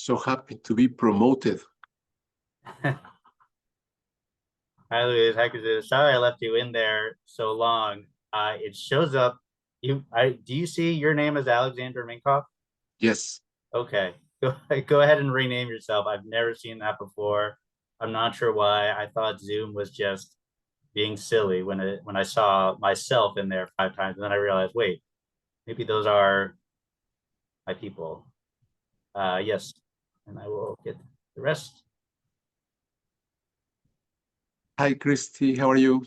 So happy to be promoted. Hi, Luis. Hi, Christina. Sorry I left you in there so long. It shows up. Do you see your name as Alexander Minkoff? Yes. Okay. Go ahead and rename yourself. I've never seen that before. I'm not sure why. I thought Zoom was just being silly when I saw myself in there 5 times, and then I realized, wait, maybe those are my people. Yes, and I will get the rest. Hi, Christy. How are you?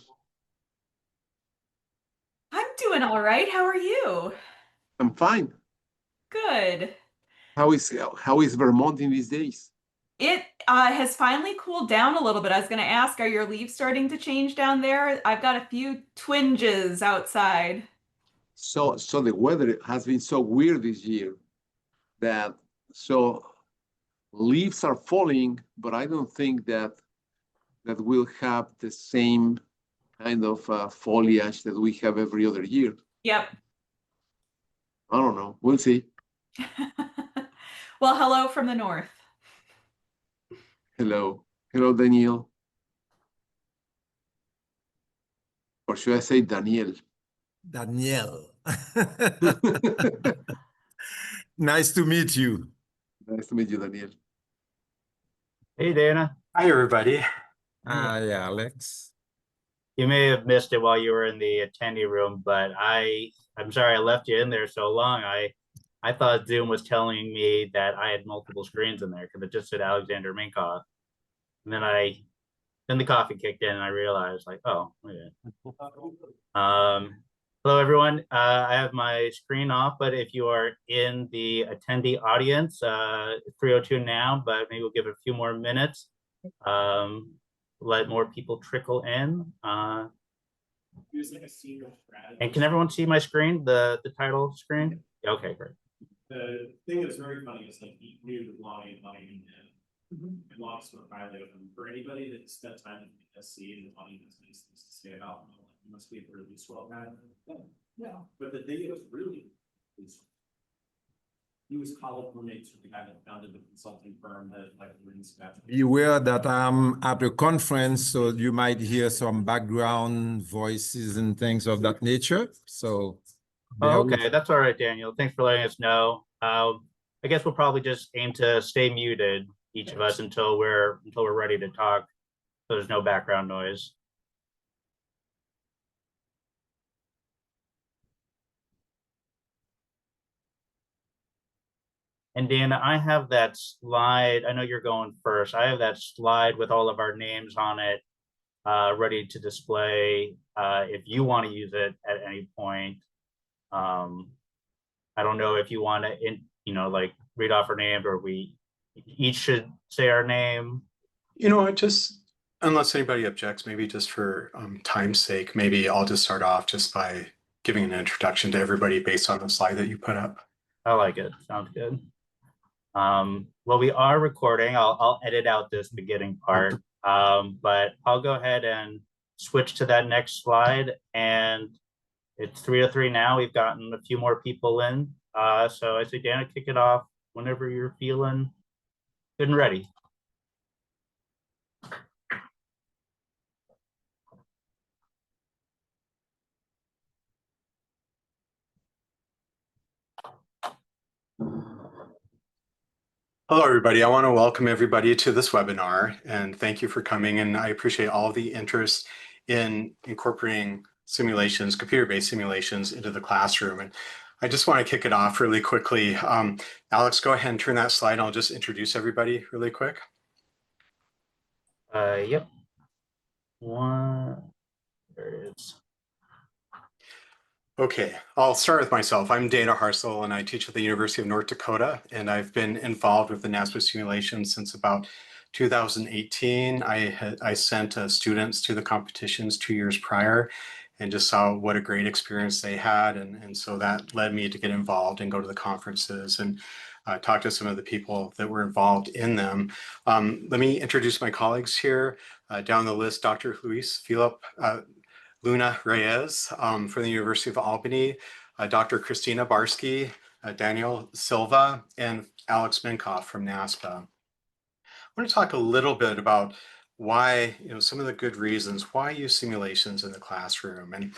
I'm doing all right. How are you? I'm fine. Good. How is Vermont in these days? It has finally cooled down a little bit. I was going to ask, are your leaves starting to change down there? I've got a few twinges outside. So the weather has been so weird this year that leaves are falling, but I don't think that we'll have the same kind of foliage that we have every other year. Yep. I don't know. We'll see. Well, hello from the north. Hello. Hello, Daniel. Or should I say Daniel? Daniel. Nice to meet you. Nice to meet you, Daniel. Hey, Dana. Hi, everybody. Hi, Alex. You may have missed it while you were in the attendee room, but I'm sorry I left you in there so long. I thought Zoom was telling me that I had multiple screens in there because it just said Alexander Minkoff. And then the coffee kicked in and I realized like, oh, okay. Hello, everyone. I have my screen off, but if you are in the attendee audience, 3:02 now, but maybe we'll give it a few more minutes. Let more people trickle in. And can everyone see my screen, the title screen? Okay, great. The thing that's very funny is like he knew the blogging and blogs were highly open for anybody that spent time in the SC and the audience nice things to say about him. He must be a really swell guy. Yeah. But the thing that was really he was college roommates with the guy that founded the consulting firm that like Beware that I'm at a conference, so you might hear some background voices and things of that nature. So okay, that's all right, Daniel. Thanks for letting us know. I guess we'll probably just aim to stay muted, each of us, until we're ready to talk, so there's no background noise. And Dana, I have that slide. I know you're going first. I have that slide with all of our names on it, ready to display if you want to use it at any point. I don't know if you want to, like read off our names, or we each should say our name. Unless anybody objects, maybe just for time's sake, maybe I'll just start off just by giving an introduction to everybody based on the slide that you put up. I like it. Sounds good. Well, we are recording. I'll edit out this beginning part, but I'll go ahead and switch to that next slide. And it's 3:03 now. We've gotten a few more people in. So I say, Dana, kick it off whenever you're feeling good and ready. Hello, everybody. I want to welcome everybody to this webinar and thank you for coming. And I appreciate all the interest in incorporating simulations, computer-based simulations into the classroom. And I just want to kick it off really quickly. Alex, go ahead and turn that slide. I'll just introduce everybody really quick. Yep. There it is. Okay, I'll start with myself. I'm Dana Harsel and I teach at the University of North Dakota, and I've been involved with the NASPAA simulation since about 2018. I sent students to the competitions 2 years prior and just saw what a great experience they had. And so that led me to get involved and go to the conferences and talk to some of the people that were involved in them. Let me introduce my colleagues here. Down the list, Dr. Luis Philip Luna Reyes from the University of Albany, Dr. Christina Barsky Daniel Silva, and Alex Minkoff from NASPAA. I want to talk a little bit about why, some of the good reasons why use simulations in the classroom. And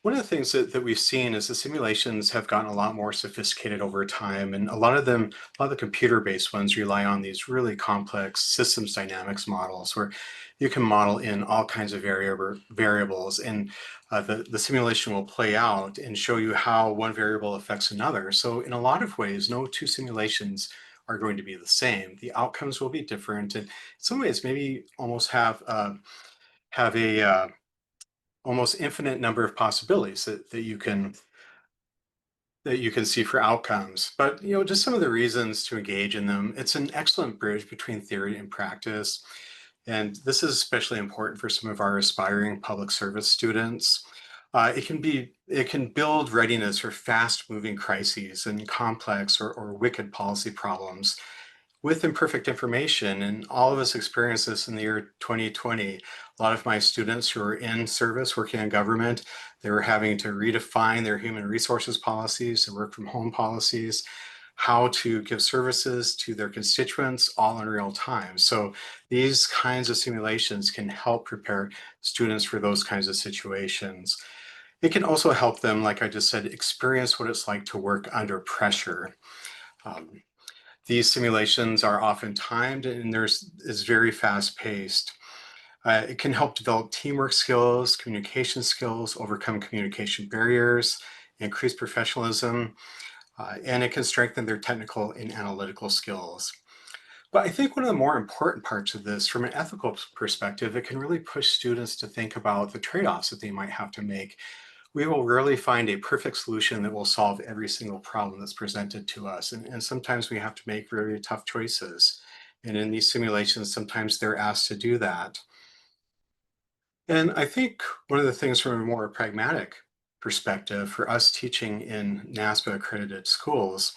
one of the things that we've seen is the simulations have gotten a lot more sophisticated over time, and a lot of the computer-based ones rely on these really complex systems dynamics models where you can model in all kinds of variables, and the simulation will play out and show you how one variable affects another. So in a lot of ways, no two simulations are going to be the same. The outcomes will be different, and in some ways, maybe almost have a almost infinite number of possibilities that you can see for outcomes. But just some of the reasons to engage in them. It's an excellent bridge between theory and practice. And this is especially important for some of our aspiring public service students. It can build readiness for fast-moving crises and complex or wicked policy problems with imperfect information. And all of us experienced this in the year 2020. A lot of my students who are in service working in government, they were having to redefine their human resources policies, their work from home policies, how to give services to their constituents all in real time. So these kinds of simulations can help prepare students for those kinds of situations. It can also help them, like I just said, experience what it's like to work under pressure. These simulations are often timed and is very fast paced. It can help develop teamwork skills, communication skills, overcome communication barriers, increase professionalism, and it can strengthen their technical and analytical skills. But I think one of the more important parts of this, from an ethical perspective, it can really push students to think about the trade-offs that they might have to make. We will rarely find a perfect solution that will solve every single problem that's presented to us. And sometimes we have to make very tough choices. And in these simulations, sometimes they're asked to do that. And I think one of the things from a more pragmatic perspective for us teaching in NASPAA accredited schools,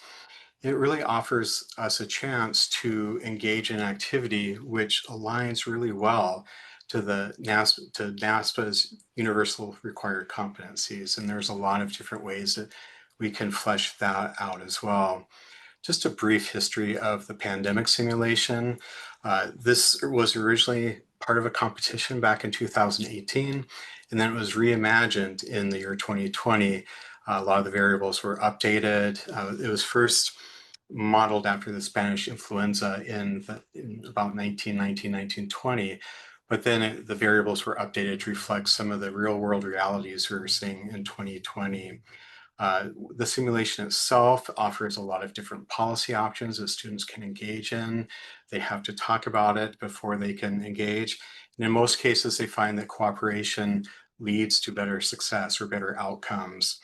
it really offers us a chance to engage in activity which aligns really well to NASPAA's universal required competencies. And there's a lot of different ways that we can flesh that out as well. Just a brief history of the pandemic simulation. This was originally part of a competition back in 2018, and then it was reimagined in the year 2020. A lot of the variables were updated. It was first modeled after the Spanish influenza in about 1919, 1920. But then the variables were updated to reflect some of the real world realities we were seeing in 2020. The simulation itself offers a lot of different policy options that students can engage in. They have to talk about it before they can engage. And in most cases, they find that cooperation leads to better success or better outcomes.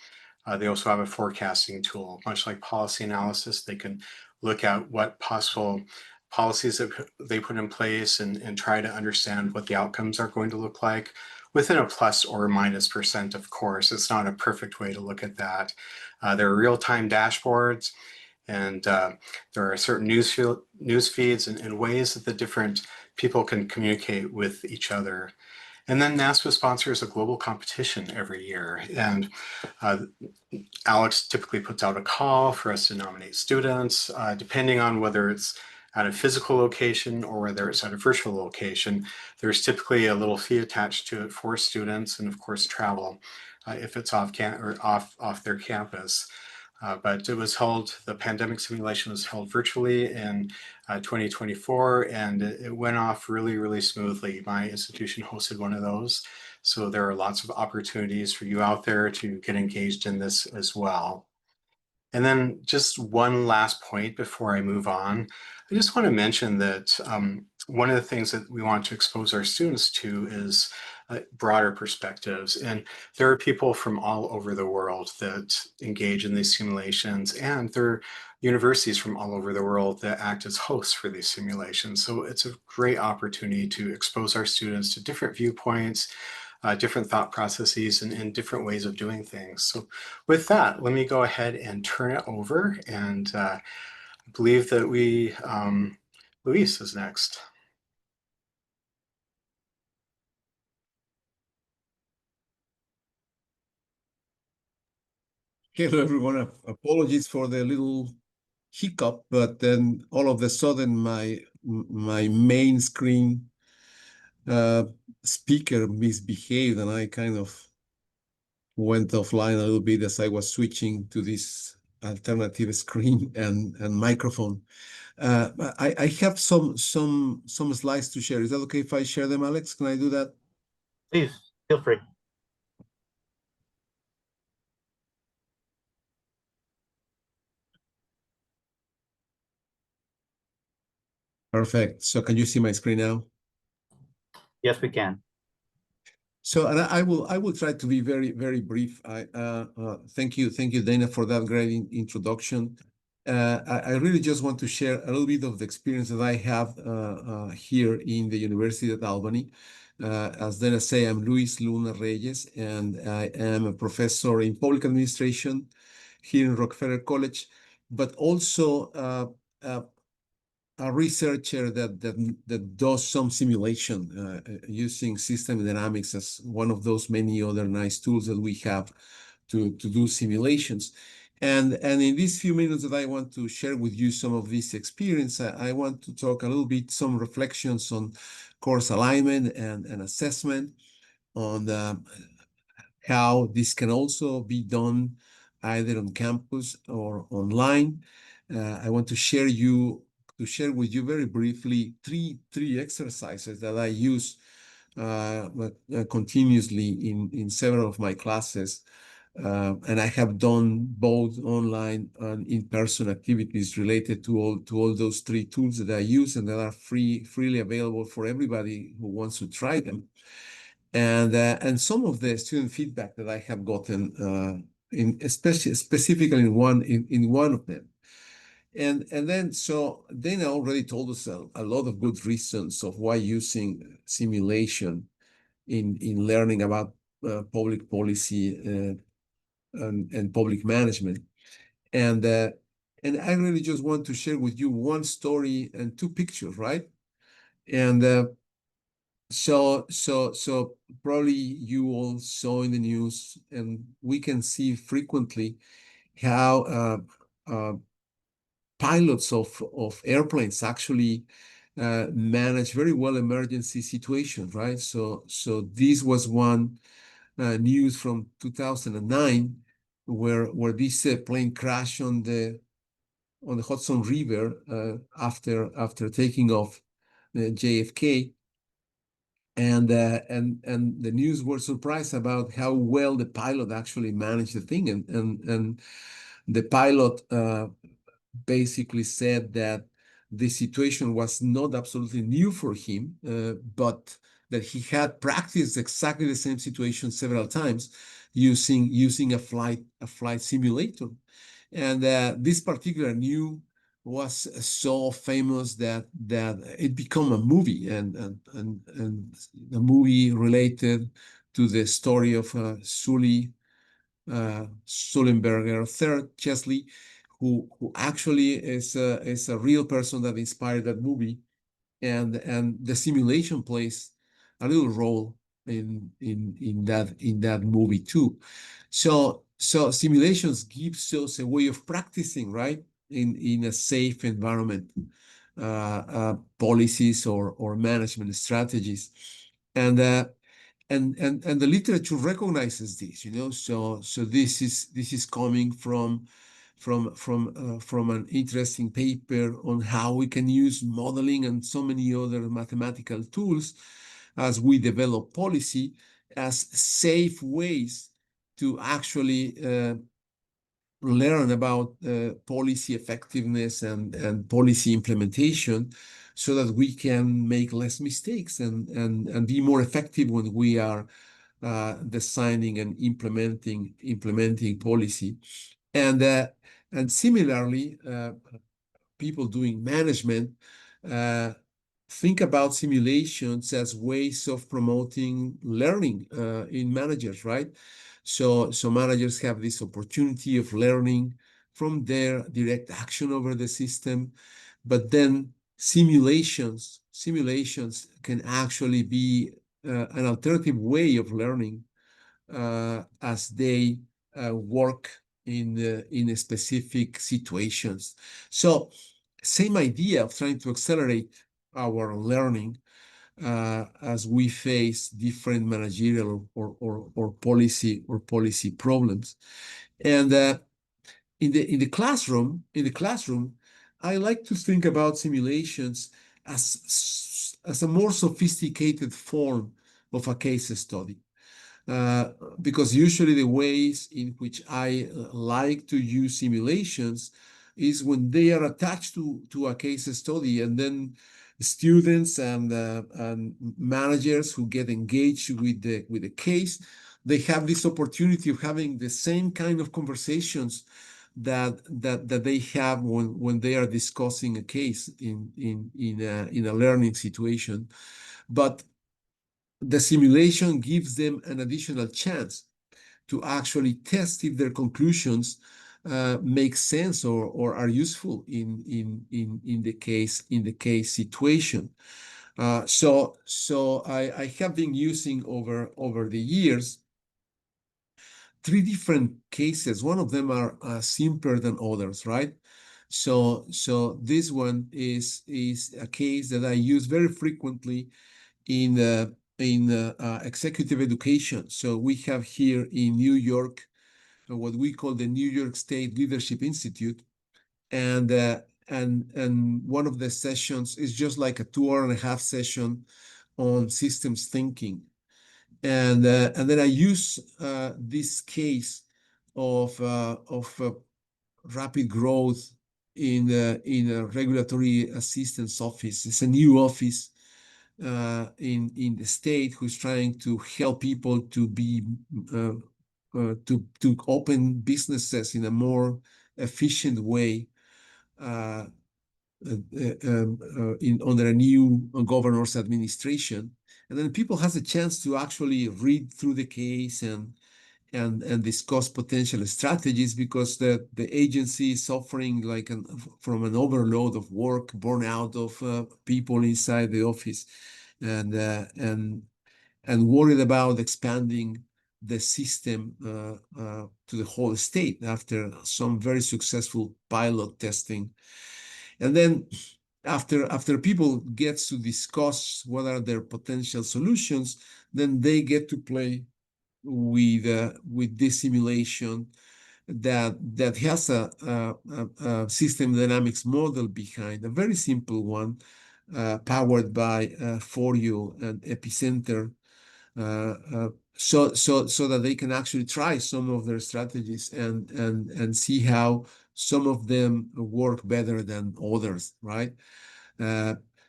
They also have a forecasting tool. Much like policy analysis, they can look at what possible policies that they put in place and try to understand what the outcomes are going to look like within a plus or minus %, of course. It's not a perfect way to look at that. There are real-time dashboards, and there are certain news feeds and ways that the different people can communicate with each other. And then NASPAA sponsors a global competition every year. And Alex typically puts out a call for us to nominate students, depending on whether it's at a physical location or whether it's at a virtual location. There's typically a little fee attached to it for students, and of course travel if it's off their campus. But it was held, the pandemic simulation was held virtually in 2024, and it went off really, really smoothly. My institution hosted one of those. So there are lots of opportunities for you out there to get engaged in this as well. And then just one last point before I move on. I just want to mention that one of the things that we want to expose our students to is broader perspectives. And there are people from all over the world that engage in these simulations, and there are universities from all over the world that act as hosts for these simulations. So it's a great opportunity to expose our students to different viewpoints, different thought processes, and different ways of doing things. So with that, let me go ahead and turn it over, and I believe that Luis is next. Hello, everyone. Apologies for the little hiccup, but then all of a sudden my main screen speaker misbehaved, and I kind of went offline a little bit as I was switching to this alternative screen and microphone. I have some slides to share. Is that okay if I share them, Alex? Can I do that? Please, feel free. Perfect. So can you see my screen now? Yes, we can. So, and I will try to be very brief. Thank you, Dana, for that great introduction. I really just want to share a little bit of the experience that I have here in the University at Albany. As Dana say, I'm Luis Luna Reyes, and I am a professor in public administration here in Rockefeller College, but also a researcher that does some simulation using system dynamics as one of those many other nice tools that we have to do simulations. And in these few minutes that I want to share with you some of this experience, I want to talk a little bit, some reflections on course alignment and assessment, on how this can also be done either on campus or online. I want to share with you very briefly three exercises that I use continuously in several of my classes. And I have done both online and in-person activities related to all those three tools that I use and that are freely available for everybody who wants to try them. And some of the student feedback that I have gotten specifically in one of them. And then, so Dana already told us a lot of good reasons of why using simulation in learning about public policy and public management. And I really just want to share with you one story and two pictures, right? And so probably you all saw in the news, and we can see frequently how pilots of airplanes actually manage very well emergency situations, right? So this was one news from 2009 where this plane crashed on the Hudson River after taking off JFK. And the news were surprised about how well the pilot actually managed the thing, and the pilot basically said that the situation was not absolutely new for him, but that he had practiced exactly the same situation several times using a flight simulator. And this particular news was so famous that it became a movie, and a movie related to the story of Sullenberger III, Chesley, who actually is a real person that inspired that movie, and the simulation plays a little role in that movie too. So simulations gives us a way of practicing, right, in a safe environment, policies or management strategies, and the literature recognizes this, so this is coming from an interesting paper on how we can use modeling and so many other mathematical tools as we develop policy as safe ways to actually learn about policy effectiveness and policy implementation, so that we can make less mistakes and be more effective when we are designing and implementing policy. And similarly, people doing management think about simulations as ways of promoting learning in managers, right? So managers have this opportunity of learning from their direct action over the system, but then simulations can actually be an alternative way of learning as they work in specific situations. So same idea of trying to accelerate our learning as we face different managerial or policy problems. And in the classroom, I like to think about simulations as a more sophisticated form of a case study. Because usually the ways in which I like to use simulations is when they are attached to a case study, and then students and managers who get engaged with the case, they have this opportunity of having the same kind of conversations that they have when they are discussing a case in a learning situation. But the simulation gives them an additional chance to actually test if their conclusions make sense or are useful in the case situation. So I have been using over the years 3 different cases. One of them are simpler than others, right? So this one is a case that I use very frequently in executive education. So we have here in New York what we call the New York State Leadership Institute, and one of the sessions is just like a 2.5-hour session on systems thinking, and then I use this case of rapid growth in a regulatory assistance office. It's a new office in the state who's trying to help people to be to open businesses in a more efficient way under a new governor's administration. And then people has a chance to actually read through the case and discuss potential strategies, because the agency is suffering like from an overload of work, burnout of people inside the office, and worried about expanding the system to the whole state after some very successful pilot testing. And then after people get to discuss what are their potential solutions, then they get to play with this simulation that has a system dynamics model behind, a very simple one, powered by FORIO and Epicenter, so that they can actually try some of their strategies and see how some of them work better than others, right?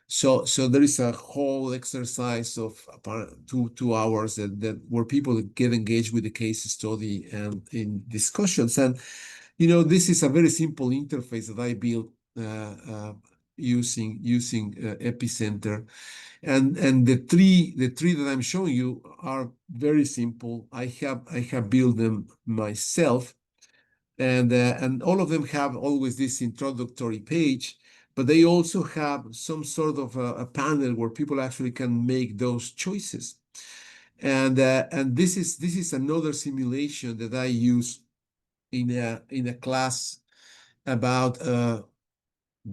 So there is a whole exercise of about 2 hours that where people get engaged with the case study and in discussions. And this is a very simple interface that I built using Epicenter. And the three that I'm showing you are very simple. I have built them myself, and all of them have always this introductory page, but they also have some sort of a panel where people actually can make those choices. And this is another simulation that I use in a class about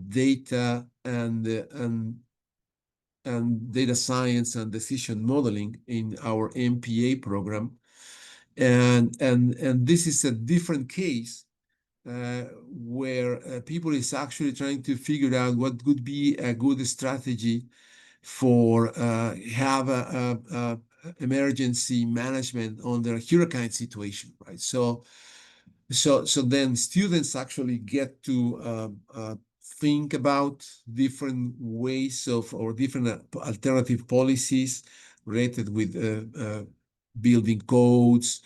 data and data science and decision modeling in our MPA program. And this is a different case where people is actually trying to figure out what would be a good strategy for have a emergency management under a hurricane situation, right? So then students actually get to think about different ways of or different alternative policies related with building codes,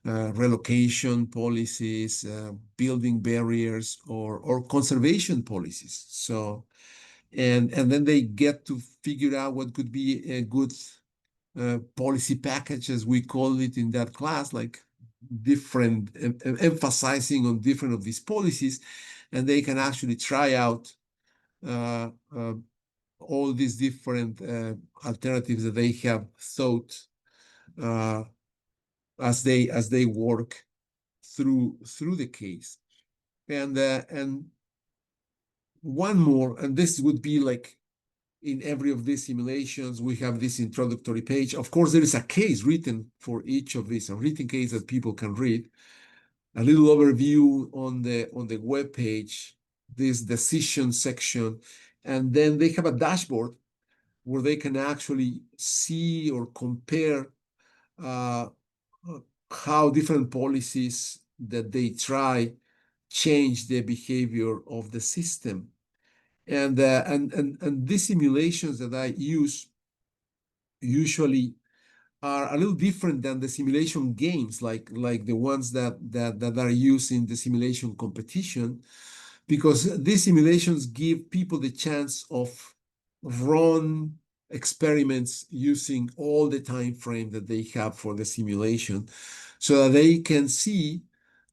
relocation policies, building barriers, or conservation policies. So, and then they get to figure out what could be a good policy package, as we call it in that class, like different, emphasizing on different of these policies, and they can actually try out all these different alternatives that they have thought as they work through the case. And one more, and this would be like in every of these simulations, we have this introductory page. Of course, there is a case written for each of these, a written case that people can read. A little overview on the web page, this decision section, and then they have a dashboard where they can actually see or compare how different policies that they try change the behavior of the system. And these simulations that I use usually are a little different than the simulation games, like the ones that are used in the simulation competition, because these simulations give people the chance of run experiments using all the time frame that they have for the simulation, so that they can see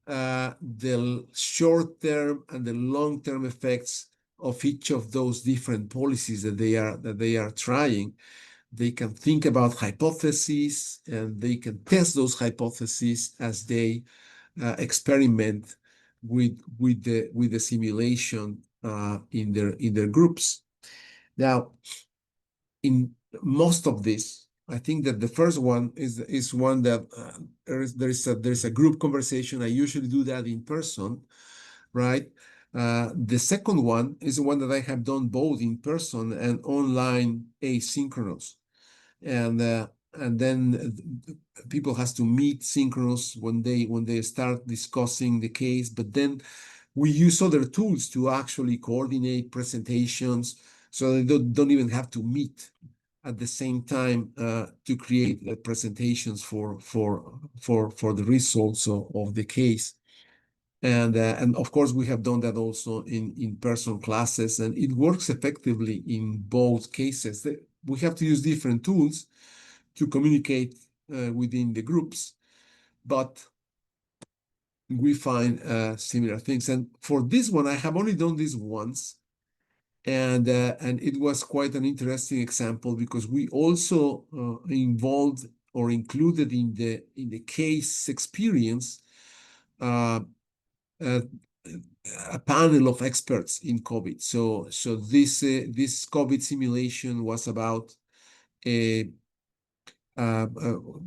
the short-term and the long-term effects of each of those different policies that they are trying. They can think about hypotheses, and they can test those hypotheses as they experiment with the simulation in their groups. Now, in most of this, I think that the first one is one that there's a group conversation. I usually do that in person, right? The second one is the one that I have done both in person and online asynchronous. And then people has to meet synchronous when they start discussing the case, but then we use other tools to actually coordinate presentations, so they don't even have to meet at the same time to create presentations for the results of the case. And of course, we have done that also in person classes, and it works effectively in both cases. We have to use different tools to communicate within the groups, but we find similar things. And for this one, I have only done this once, and it was quite an interesting example, because we also involved or included in the case experience a panel of experts in COVID. So this COVID simulation was about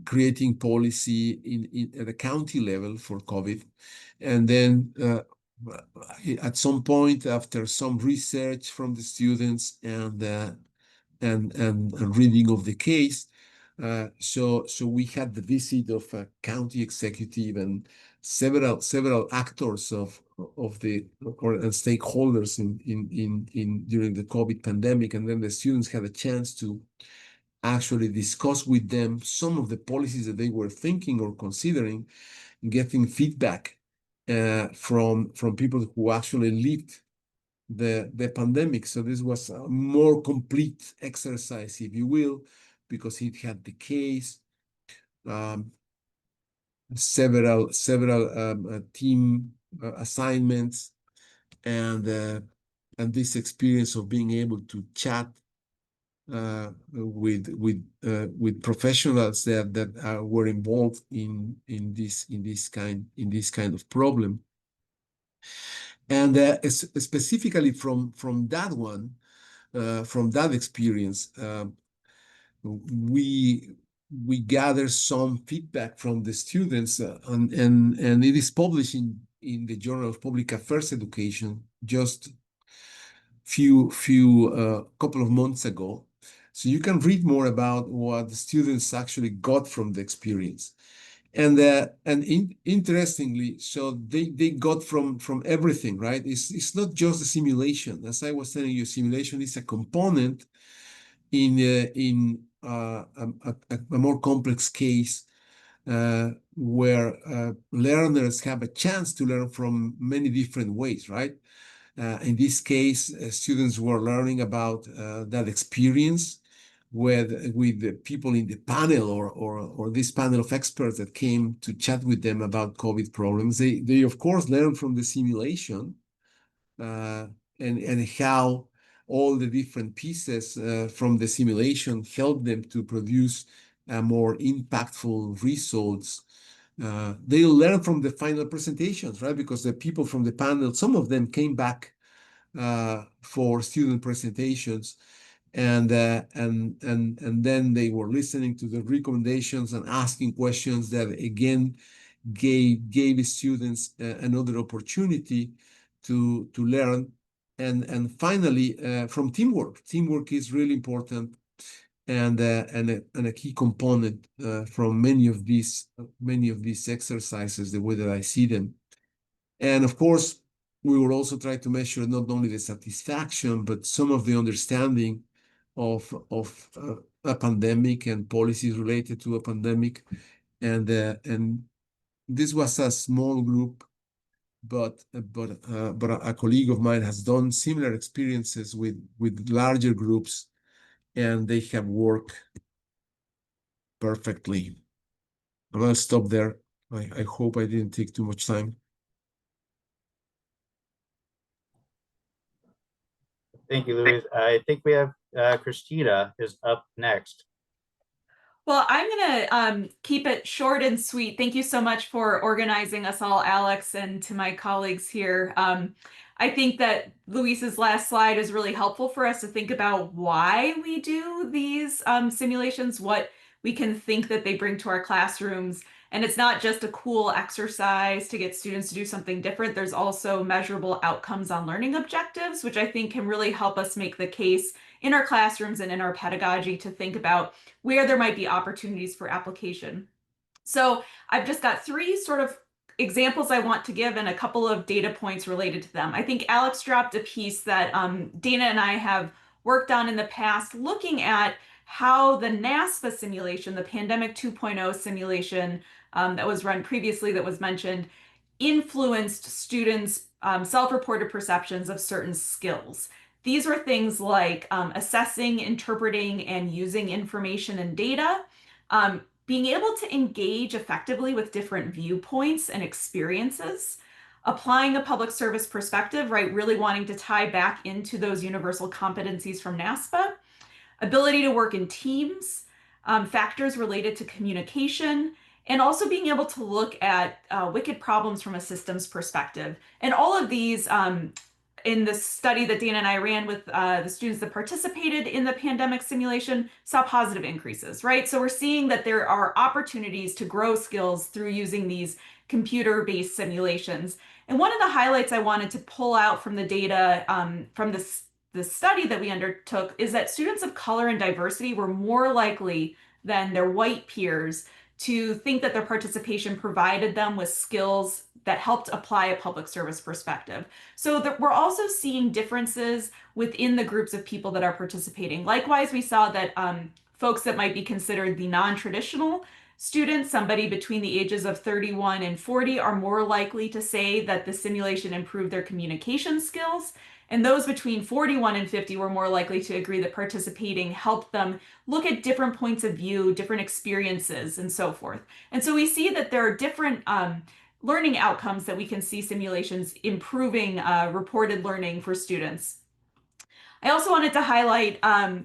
creating policy at the county level for COVID, and then at some point, after some research from the students and reading of the case, so we had the visit of a county executive and several actors of the and stakeholders in during the COVID pandemic, and then the students had a chance to actually discuss with them some of the policies that they were thinking or considering, getting feedback from people who actually lived the pandemic. So this was a more complete exercise, if you will, because it had the case, several team assignments, and this experience of being able to chat with professionals that were involved in this kind of problem. And specifically from that one, from that experience, we gather some feedback from the students, and it is published in the Journal of Public Affairs Education just couple of months ago. So you can read more about what the students actually got from the experience. And interestingly, so they got from everything, right? It's not just a simulation. As I was telling you, simulation is a component in a more complex case where learners have a chance to learn from many different ways, right? In this case, students were learning about that experience with the people in the panel or this panel of experts that came to chat with them about COVID problems. They of course learned from the simulation and how all the different pieces from the simulation helped them to produce more impactful results They learn from the final presentations, right? Because the people from the panel, some of them came back for student presentations, and then they were listening to the recommendations and asking questions that again gave students another opportunity to learn. And finally, from teamwork. Teamwork is really important and a key component from many of these exercises, the way that I see them. And of course, we will also try to measure not only the satisfaction, but some of the understanding of a pandemic and policies related to a pandemic. And this was a small group, but a colleague of mine has done similar experiences with larger groups, and they have worked perfectly. I'm gonna stop there. I hope I didn't take too much time. Thank you, Luis. I think we have Christina is up next. Well, I'm going to keep it short and sweet. Thank you so much for organizing us all, Alex, and to my colleagues here. I think that Luis's last slide is really helpful for us to think about why we do these simulations, what we can think that they bring to our classrooms. And it's not just a cool exercise to get students to do something different. There's also measurable outcomes on learning objectives, which I think can really help us make the case in our classrooms and in our pedagogy to think about where there might be opportunities for application. So I've just got three sort of examples I want to give and a couple of data points related to them. I think Alex dropped a piece that Dana and I have worked on in the past, looking at how the NASPAA simulation, the Pandemic 2.0 simulation that was run previously that was mentioned, influenced students' self-reported perceptions of certain skills. These were things like assessing, interpreting, and using information and data, being able to engage effectively with different viewpoints and experiences, applying a public service perspective, right, really wanting to tie back into those universal competencies from NASPAA, ability to work in teams, factors related to communication, and also being able to look at wicked problems from a systems perspective. And all of these in the study that Dana and I ran with the students that participated in the pandemic simulation saw positive increases, right? So we're seeing that there are opportunities to grow skills through using these computer-based simulations. And one of the highlights I wanted to pull out from the data from the study that we undertook is that students of color and diversity were more likely than their white peers to think that their participation provided them with skills that helped apply a public service perspective. So we're also seeing differences within the groups of people that are participating. Likewise, we saw that folks that might be considered the non-traditional students, somebody between the ages of 31 and 40, are more likely to say that the simulation improved their communication skills. And those between 41 and 50 were more likely to agree that participating helped them look at different points of view, different experiences, and so forth. And so we see that there are different learning outcomes that we can see simulations improving reported learning for students. I also wanted to highlight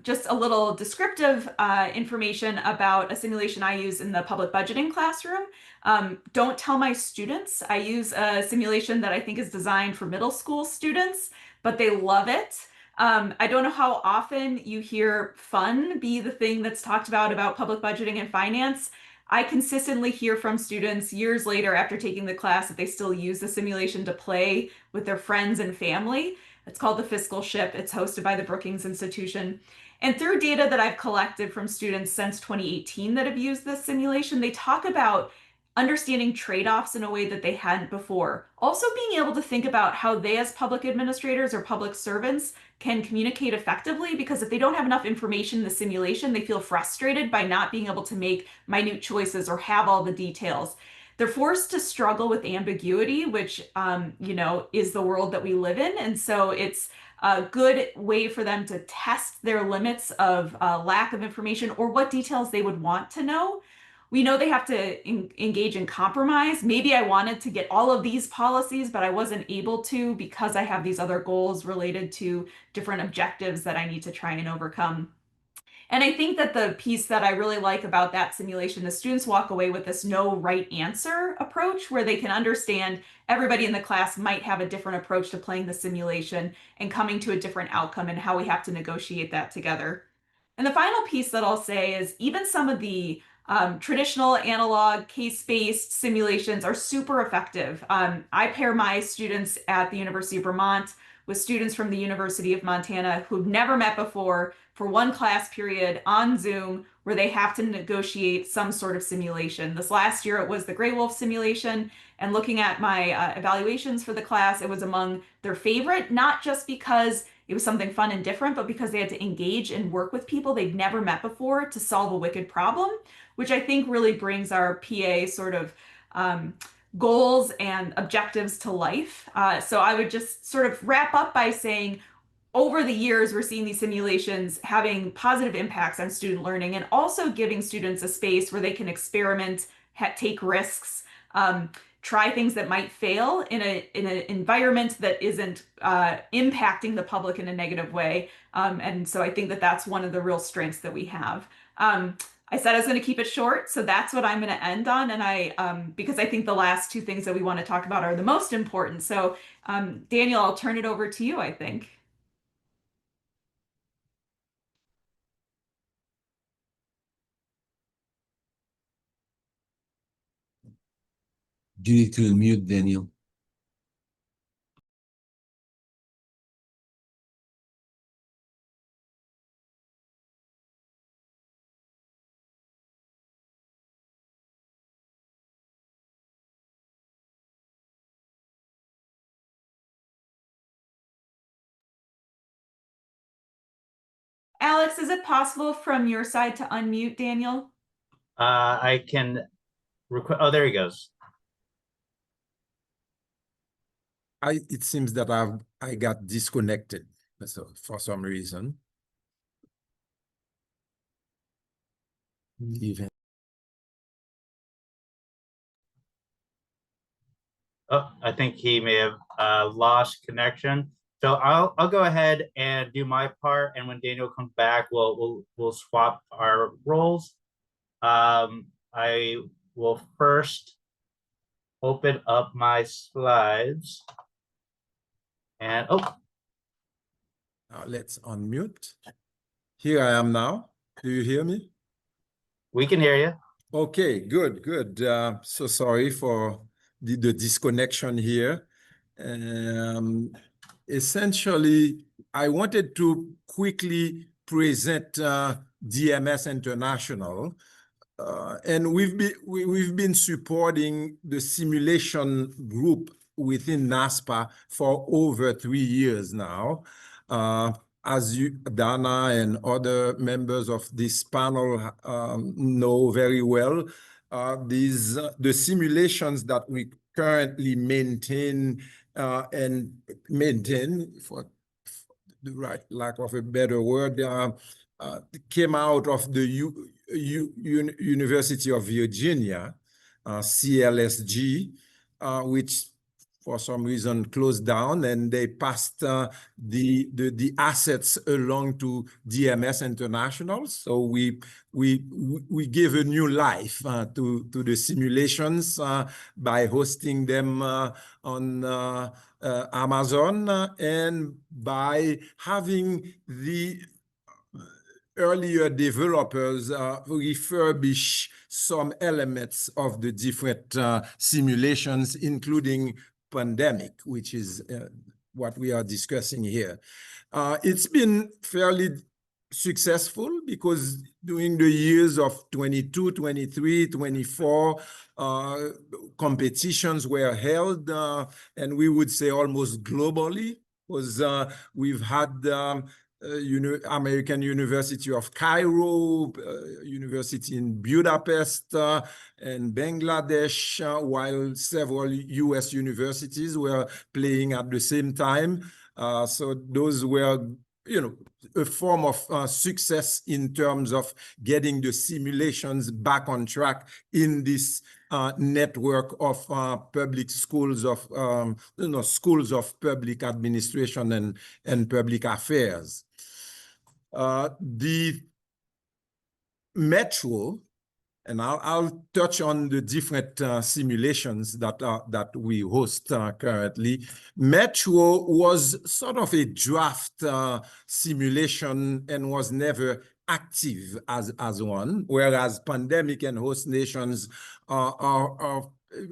just a little descriptive information about a simulation I use in the public budgeting classroom. Don't tell my students. I use a simulation that I think is designed for middle school students, but they love it. I don't know how often you hear fun be the thing that's talked about public budgeting and finance. I consistently hear from students years later after taking the class that they still use the simulation to play with their friends and family. It's called the Fiscal Ship. It's hosted by the Brookings Institution. And through data that I've collected from students since 2018 that have used this simulation, they talk about understanding trade-offs in a way that they hadn't before. Also being able to think about how they as public administrators or public servants can communicate effectively, because if they don't have enough information in the simulation, they feel frustrated by not being able to make minute choices or have all the details. They're forced to struggle with ambiguity, which, is the world that we live in. And so it's a good way for them to test their limits of lack of information or what details they would want to know. We know they have to engage in compromise. Maybe I wanted to get all of these policies, but I wasn't able to because I have these other goals related to different objectives that I need to try and overcome. And I think that the piece that I really like about that simulation, the students walk away with this no right answer approach where they can understand everybody in the class might have a different approach to playing the simulation and coming to a different outcome and how we have to negotiate that together. And the final piece that I'll say is even some of the traditional analog case-based simulations are super effective. I pair my students at the University of Vermont with students from the University of Montana who've never met before for one class period on Zoom where they have to negotiate some sort of simulation. This last year it was the Gray Wolf simulation, and looking at my evaluations for the class, it was among their favorite, not just because it was something fun and different, but because they had to engage and work with people they'd never met before to solve a wicked problem, which I think really brings our PA sort of goals and objectives to life. So I would just sort of wrap up by saying, over the years, we're seeing these simulations having positive impacts on student learning and also giving students a space where they can experiment, take risks, try things that might fail in an environment that isn't impacting the public in a negative way. And so I think that that's one of the real strengths that we have. I said I was going to keep it short, so that's what I'm going to end on. And because I think the last two things that we want to talk about are the most important. So Daniel, I'll turn it over to you, I think. You need to unmute, Daniel. Alex, is it possible from your side to unmute Daniel? I can request. Oh, there he goes. It seems that I got disconnected for some reason. Leaving. Oh, I think he may have lost connection. So I'll go ahead and do my part, and when Daniel comes back, we'll swap our roles. I will first open up my slides, and Let's unmute. Here I am now. Do you hear me? we can hear you. Okay, good, good. So sorry for the disconnection here. Essentially, I wanted to quickly present DMS International. And we've been supporting the simulation group within NASPAA for over 3 years now. As Dana and other members of this panel know very well, the simulations that we currently maintain for the right lack of a better word, came out of the University of Virginia, CLSG, which for some reason closed down, and they passed the assets along to DMS International. So we give a new life to the simulations by hosting them on Amazon and by having the earlier developers refurbish some elements of the different simulations, including pandemic, which is what we are discussing here. It's been fairly successful because during the years of 22, 23, 24, competitions were held, and we would say almost globally, because we've had American University of Cairo, University in Budapest and Bangladesh, while several US universities were playing at the same time. So those were, a form of success in terms of getting the simulations back on track in this network of public schools of, schools of public administration and public affairs. The Metro, and I'll touch on the different simulations that we host currently. Metro was sort of a draft simulation and was never active as one, whereas pandemic and host nations are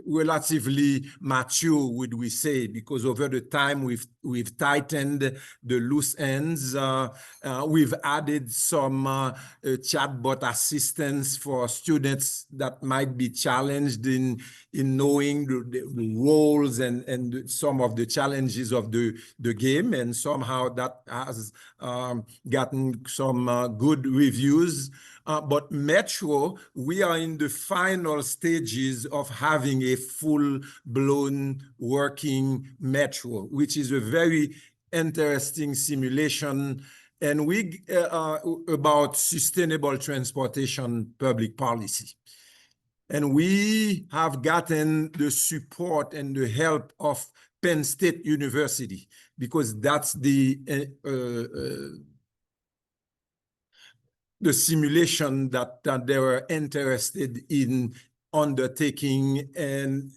relatively mature, would we say, because over the time we've tightened the loose ends. We've added some chatbot assistance for students that might be challenged in knowing the roles and some of the challenges of the game, and somehow that has gotten some good reviews. But Metro, we are in the final stages of having a full-blown working Metro, which is a very interesting simulation, and we about sustainable transportation public policy. And we have gotten the support and the help of Penn State University, because that's the simulation that they were interested in undertaking, and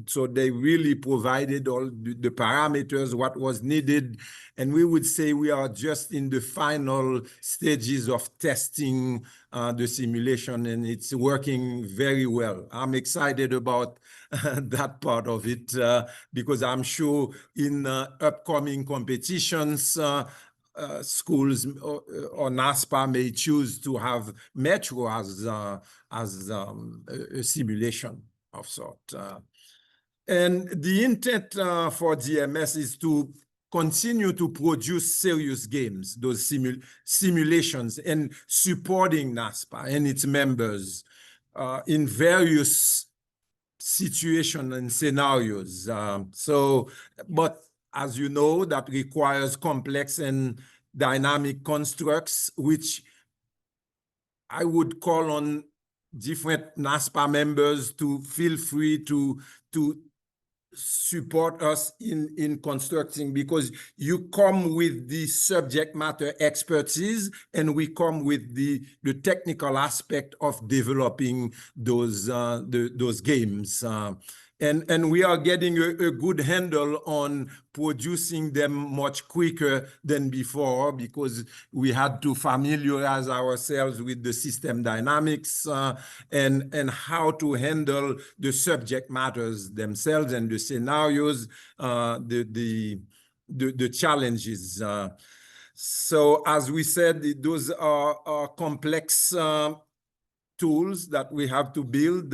so they really provided all the parameters, what was needed. And we would say we are just in the final stages of testing the simulation, and it's working very well. I'm excited about that part of it because I'm sure in upcoming competitions, schools or NASPAA may choose to have Metro as a simulation of sort. And the intent for DMS is to continue to produce serious games, those simulations, and supporting NASPAA and its members in various situations and scenarios. But as you know, that requires complex and dynamic constructs, which I would call on different NASPAA members to feel free to support us in constructing, because you come with the subject matter expertise and we come with the technical aspect of developing those games. And we are getting a good handle on producing them much quicker than before, because we had to familiarize ourselves with the system dynamics and how to handle the subject matters themselves and the scenarios, the challenges. So as we said, those are complex tools that we have to build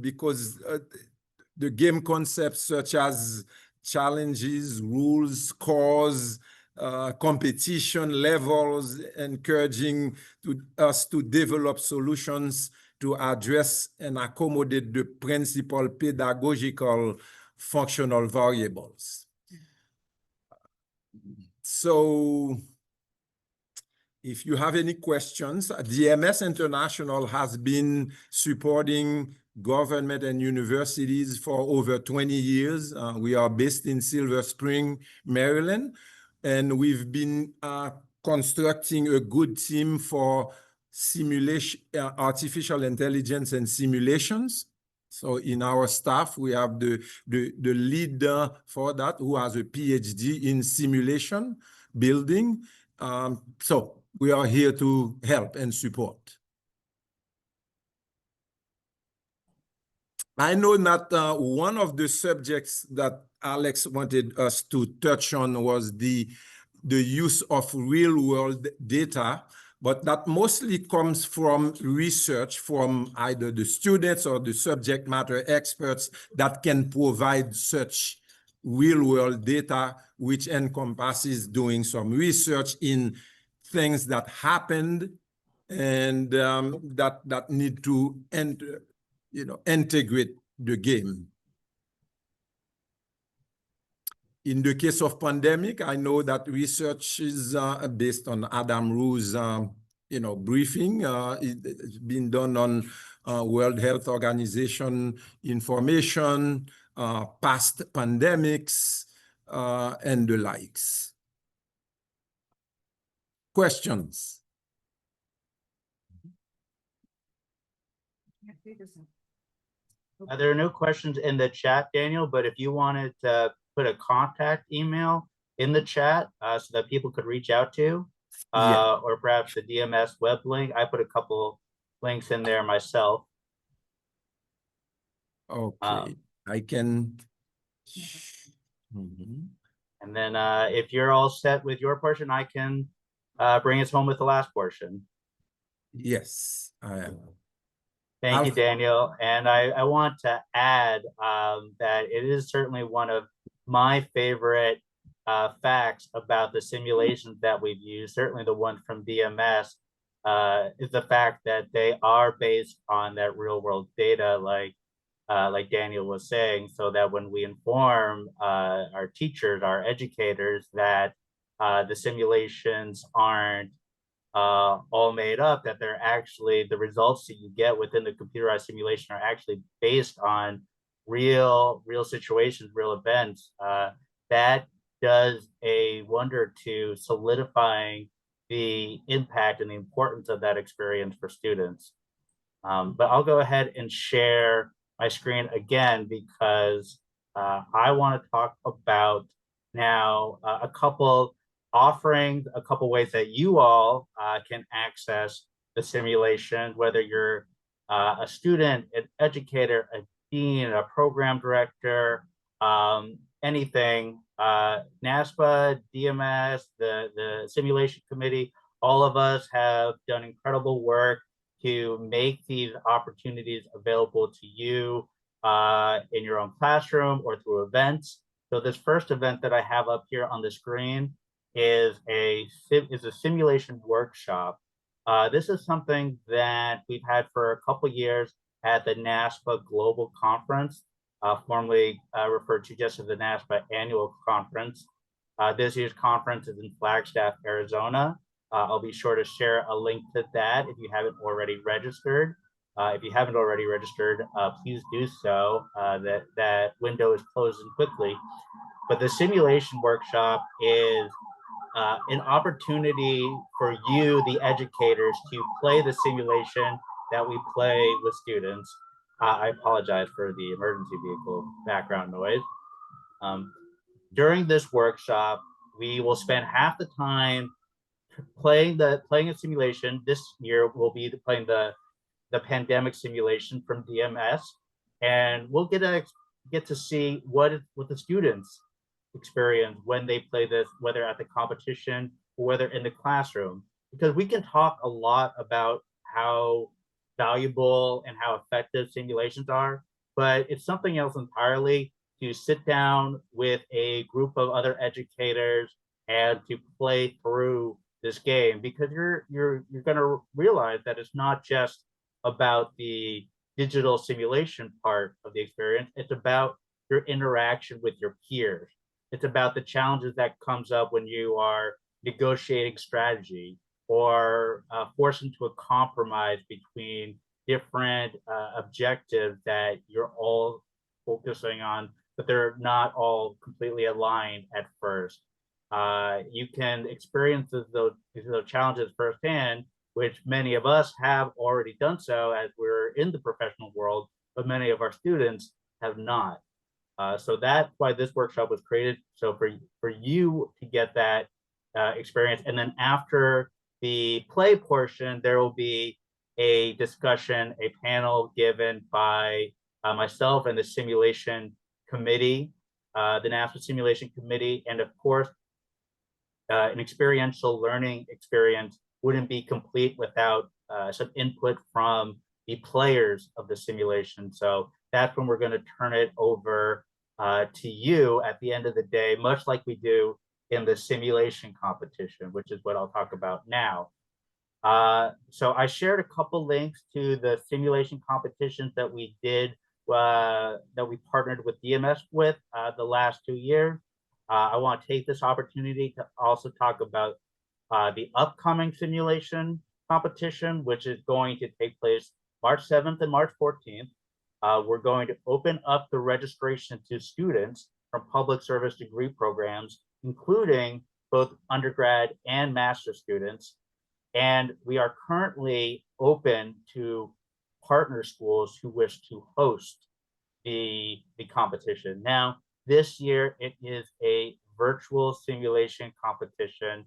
because the game concepts such as challenges, rules, scores, competition levels, encouraging us to develop solutions to address and accommodate the principal pedagogical functional variables. So if you have any questions, DMS International has been supporting government and universities for over 20 years. We are based in Silver Spring, Maryland, and we've been constructing a good team for simulation, artificial intelligence and simulations. So in our staff, we have the leader for that, who has a PhD in simulation building. So we are here to help and support. I know that one of the subjects that Alex wanted us to touch on was the use of real-world data, but that mostly comes from research from either the students or the subject matter experts that can provide such real-world data, which encompasses doing some research in things that happened and that need to integrate the game. In the case of pandemic, I know that research is based on Adam Rue's briefing. It's been done on World Health Organization information, past pandemics, and the likes. Questions? There are no questions in the chat, Daniel, but if you wanted to put a contact email in the chat so that people could reach out to, Yeah. or perhaps the DMS web link, I put a couple links in there myself. Okay. I can. Mhm. And then if you're all set with your portion, I can bring us home with the last portion. Yes, I am. Thank you, Daniel. And I want to add that it is certainly one of my favorite facts about the simulations that we've used, certainly the one from DMS, is the fact that they are based on that real world data, like Daniel was saying, so that when we inform our teachers, our educators, that the simulations aren't all made up, that they're actually, the results that you get within the computerized simulation are actually based on real situations, real events. That does a wonder to solidifying the impact and the importance of that experience for students. But I'll go ahead and share my screen again because I want to talk about now a couple offerings, a couple ways that you all can access the simulation, whether you're a student, an educator, a dean, a program director, anything. NASPAA, DMS, the simulation committee, all of us have done incredible work to make these opportunities available to you in your own classroom or through events. So this first event that I have up here on the screen is a simulation workshop. This is something that we've had for a couple years at the NASPAA Global Conference, formerly referred to just as the NASPAA Annual Conference. This year's conference is in Flagstaff, Arizona. I'll be sure to share a link to that if you haven't already registered. If you haven't already registered, please do so. That window is closing quickly. But the simulation workshop is an opportunity for you, the educators, to play the simulation that we play with students. I apologize for the emergency vehicle background noise. During this workshop, we will spend half the time playing a simulation. This year we'll be playing the pandemic simulation from DMS, and we'll get to see what the students experience when they play this, whether at the competition or whether in the classroom, because we can talk a lot about how valuable and how effective simulations are, but it's something else entirely to sit down with a group of other educators and to play through this game, because you're going to realize that it's not just about the digital simulation part of the experience. It's about your interaction with your peers. It's about the challenges that comes up when you are negotiating strategy or forced into a compromise between different objectives that you're all focusing on, but they're not all completely aligned at first. You can experience those challenges firsthand, which many of us have already done so as we're in the professional world, but many of our students have not. So that's why this workshop was created. So for you to get that experience. And then after the play portion, there will be a discussion, a panel given by myself and the simulation committee, the NASPAA simulation committee, and of course, an experiential learning experience wouldn't be complete without some input from the players of the simulation. So that's when we're going to turn it over to you at the end of the day, much like we do in the simulation competition, which is what I'll talk about now. So I shared a couple links to the simulation competitions that we did, that we partnered with DMS with the last 2 years. I want to take this opportunity to also talk about the upcoming simulation competition, which is going to take place March 7th and March 14th. We're going to open up the registration to students from public service degree programs, including both undergrad and master's students. And we are currently open to partner schools who wish to host the competition. Now, this year it is a virtual simulation competition.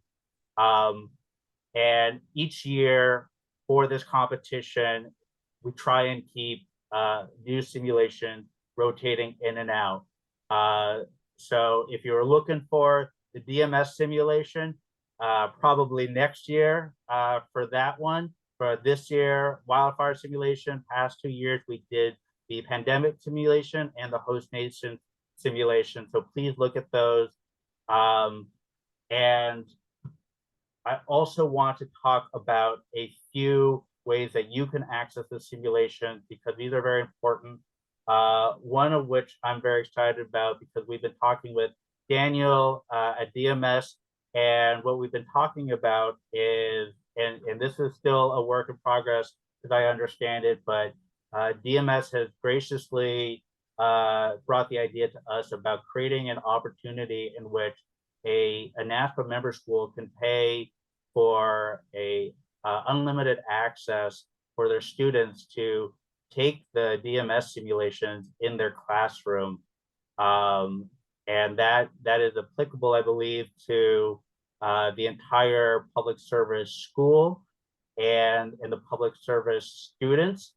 And each year for this competition, we try and keep new simulation rotating in and out. So if you're looking for the DMS simulation, probably next year for that one. For this year, wildfire simulation, past 2 years, we did the pandemic simulation and the host nation simulation. So please look at those. And I also want to talk about a few ways that you can access the simulation because these are very important. One of which I'm very excited about because we've been talking with Daniel at DMS, and what we've been talking about is, and this is still a work in progress as I understand it, but DMS has graciously brought the idea to us about creating an opportunity in which a NASPAA member school can pay for a unlimited access for their students to take the DMS simulations in their classroom. And that is applicable, I believe, to the entire public service school and the public service students.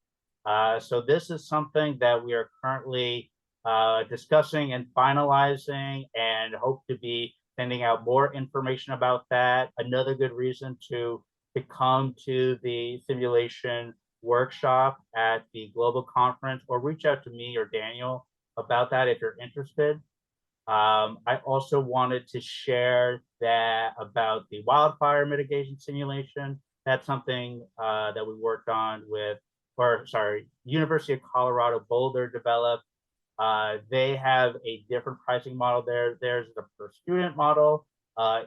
So this is something that we are currently discussing and finalizing and hope to be sending out more information about that. Another good reason to come to the simulation workshop at the global conference, or reach out to me or Daniel about that if you're interested. I also wanted to share that about the wildfire mitigation simulation. That's something that we worked on with, or sorry, University of Colorado Boulder developed. They have a different pricing model there. There's the per student model.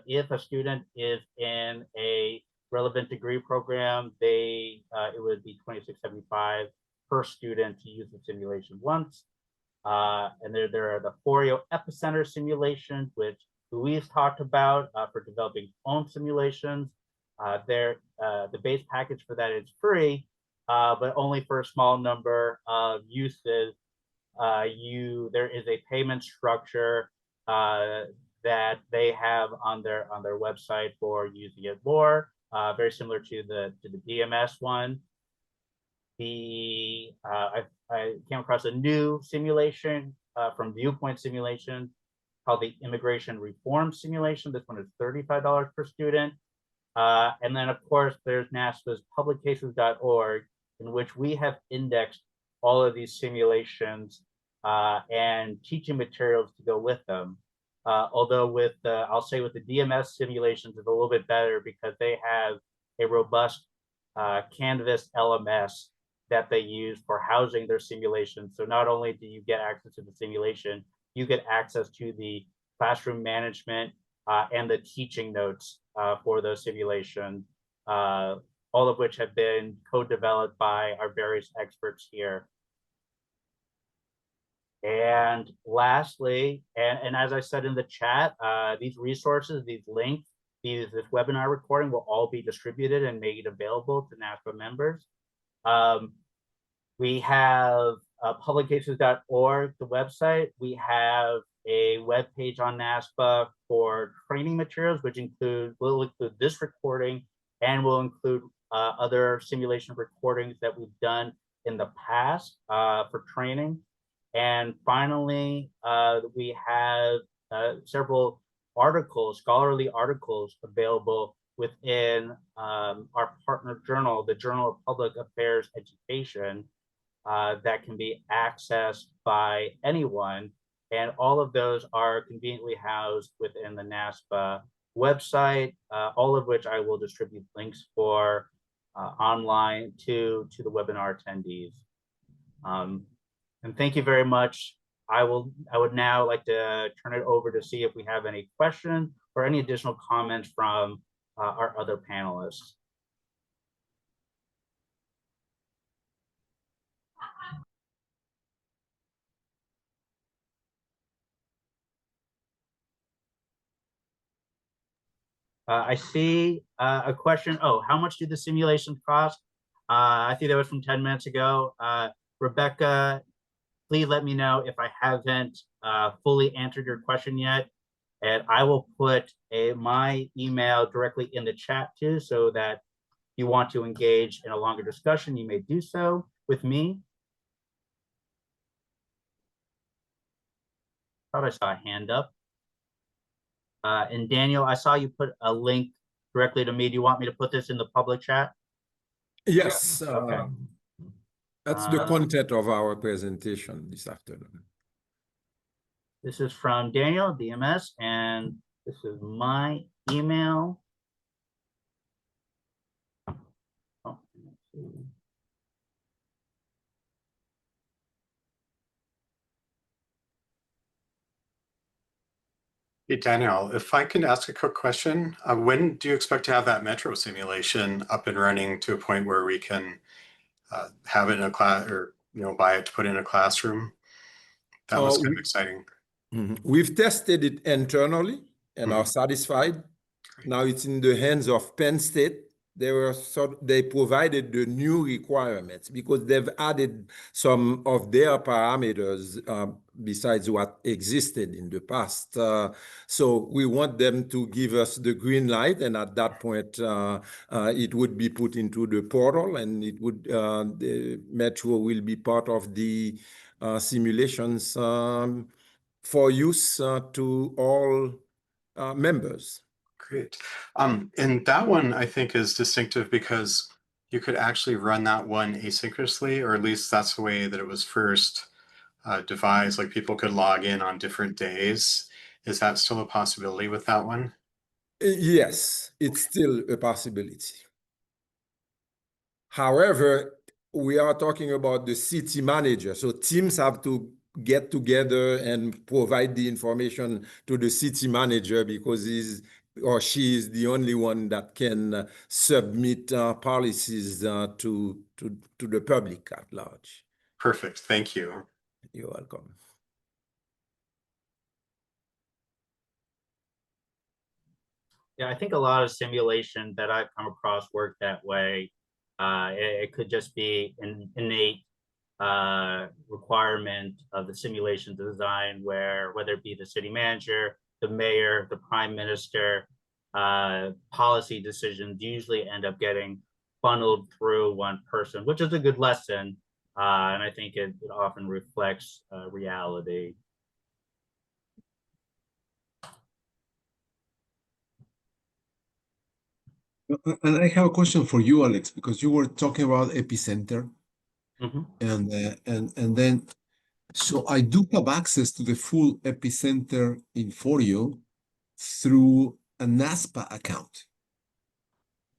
If a student is in a relevant degree program, it would be $26.75 per student to use the simulation once. And there are the Foreo epicenter simulations, which Louise talked about for developing own simulations. The base package for that is free, but only for a small number of uses. There is a payment structure that they have on their website for using it more, very similar to the DMS one. I came across a new simulation from Viewpoint Simulation called the Immigration Reform Simulation. This one is $35 per student. And then, of course, there's NASPAA's publiccases.org, in which we have indexed all of these simulations and teaching materials to go with them. Although with I'll say with the DMS simulations, it's a little bit better because they have a robust Canvas LMS that they use for housing their simulations. So not only do you get access to the simulation, you get access to the classroom management and the teaching notes for those simulations, all of which have been co-developed by our various experts here. And lastly, and as I said in the chat, these resources, these links, this webinar recording will all be distributed and made available to NASPAA members. We have publiccases.org, the website. We have a web page on NASPAA for training materials, which will include this recording and will include other simulation recordings that we've done in the past for training. And finally, we have several articles, scholarly articles available within our partner journal, the Journal of Public Affairs Education, that can be accessed by anyone. And all of those are conveniently housed within the NASPAA website, all of which I will distribute links for online to the webinar attendees. And thank you very much. I would now like to turn it over to see if we have any questions or any additional comments from our other panelists. I see a question. Oh, how much do the simulations cost? I think that was from 10 minutes ago. Rebecca, please let me know if I haven't fully answered your question yet. And I will put my email directly in the chat too, so that if you want to engage in a longer discussion, you may do so with me. Thought I saw a hand up. And Daniel, I saw you put a link directly to me. Do you want me to put this in the public chat? Yes, Okay. that's the content of our presentation this afternoon. This is from Daniel, DMS, and this is my email. Oh, let's see. Hey, Daniel, if I can ask a quick question, when do you expect to have that metro simulation up and running to a point where we can have it in a class, or buy it to put in a classroom? That was kind of exciting. We've tested it internally and are satisfied. Now it's in the hands of Penn State. They provided the new requirements because they've added some of their parameters besides what existed in the past. So we want them to give us the green light, and at that point, it would be put into the portal, and the Metro will be part of the simulations for use to all members. Great. And that one I think is distinctive because you could actually run that one asynchronously, or at least that's the way that it was first devised. Like people could log in on different days. Is that still a possibility with that one? Yes, it's still a possibility. However, we are talking about the city manager. So teams have to get together and provide the information to the city manager because he's or she is the only one that can submit policies to the public at large. Perfect. Thank you. You're welcome. Yeah, I think a lot of simulation that I've come across work that way. It could just be an innate requirement of the simulation design, where whether it be the city manager, the mayor, the prime minister, policy decisions usually end up getting funneled through one person, which is a good lesson. And I think it often reflects reality. And I have a question for you, Alex, because you were talking about epicenter, and then so I do have access to the full epicenter Inforio through a NASPAA account.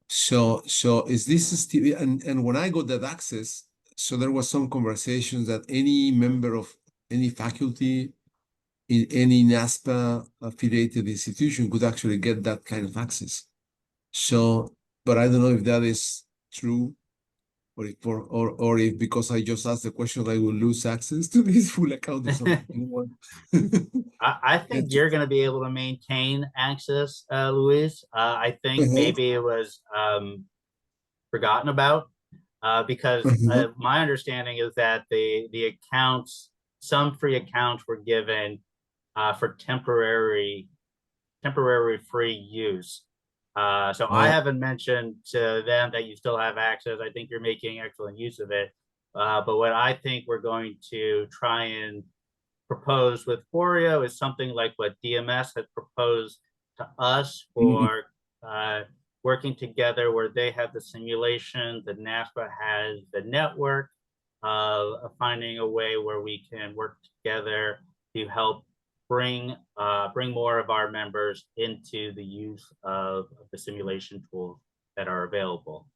So is this still, and when I got that access, so there was some conversations that any member of any faculty in any NASPAA affiliated institution could actually get that kind of access. So, but I don't know if that is true, or if because I just asked the question, I will lose access to this full account or something. I think you're going to be able to maintain access, Luis. I think maybe it was forgotten about because my understanding is that the accounts, some free accounts were given for temporary free use. So I haven't mentioned to them that you still have access. I think you're making excellent use of it. But what I think we're going to try and propose with Oreo is something like what DMS had proposed to us for working together, where they have the simulation, the NASPAA has the network, of finding a way where we can work together to help bring more of our members into the use of the simulation tools that are available.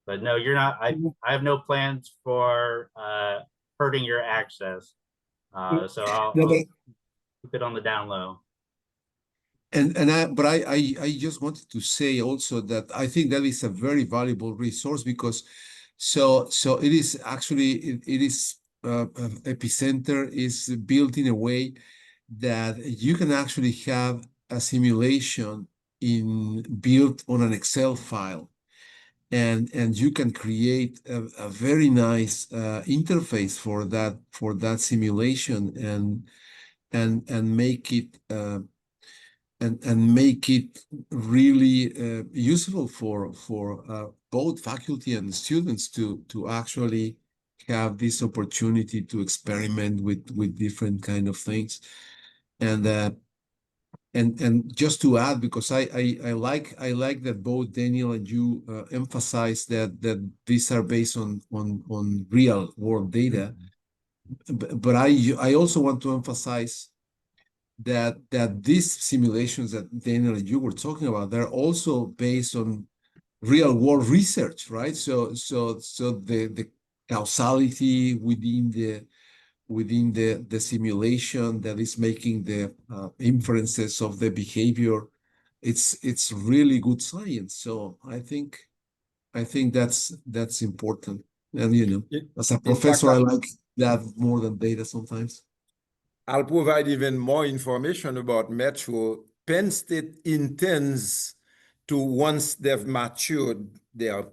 But no, you're not. I have no plans for hurting your access. So I'll keep it on the down low. But I just wanted to say also that I think that is a very valuable resource because so it is actually it is Epicenter is built in a way that you can actually have a simulation built on an Excel file. and you can create a very nice interface for that simulation and make it and make it really useful for both faculty and students to actually have this opportunity to experiment with different kind of things. And just to add, because I like that both Daniel and you emphasize that these are based on real world data, but I also want to emphasize that these simulations that Daniel and you were talking about, they're also based on real world research, right? So the causality within the simulation that is making the inferences of the behavior, it's really good science. So I think that's important. And as a professor, I like that more than data sometimes. I'll provide even more information about Metro. Penn State intends to, once they've matured their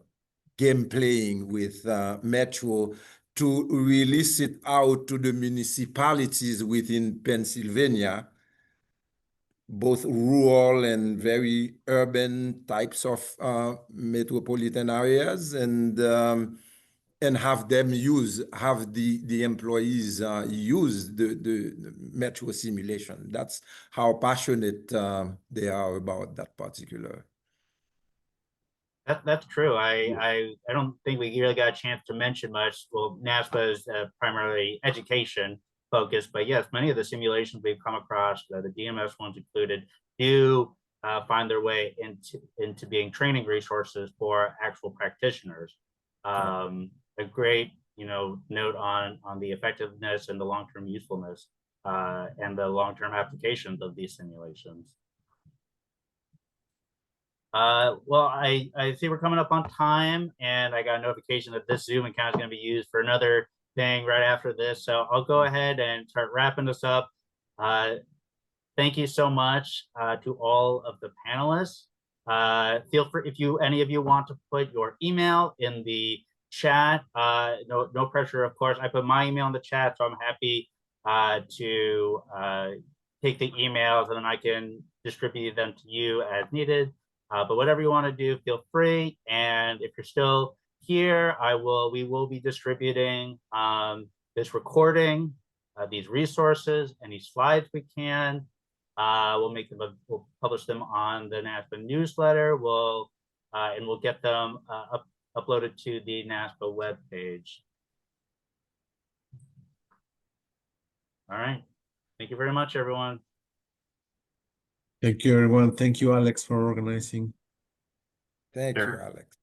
game playing with Metro, to release it out to the municipalities within Pennsylvania, both rural and very urban types of metropolitan areas, and have them have the employees use the Metro simulation. That's how passionate they are about that particular. That's true. I don't think we really got a chance to mention much. Well, NASPAA is primarily education focused, but yes, many of the simulations we've come across, the DMS ones included, do find their way into being training resources for actual practitioners. A great note on the effectiveness and the long-term usefulness and the long-term applications of these simulations. Well, I see we're coming up on time, and I got a notification that this Zoom account is going to be used for another thing right after this. So I'll go ahead and start wrapping this up. Thank you so much to all of the panelists. Feel free, if any of you want to put your email in the chat. No pressure, of course. I put my email in the chat, so I'm happy to take the emails, and then I can distribute them to you as needed. But whatever you want to do, feel free. And if you're still here, we will be distributing this recording, these resources, any slides we can. We'll publish them on the NASPAA newsletter. And we'll get them uploaded to the NASPAA webpage. All right. Thank you very much, everyone. Thank you, everyone. Thank you, Alex, for organizing. Thank you, Alex.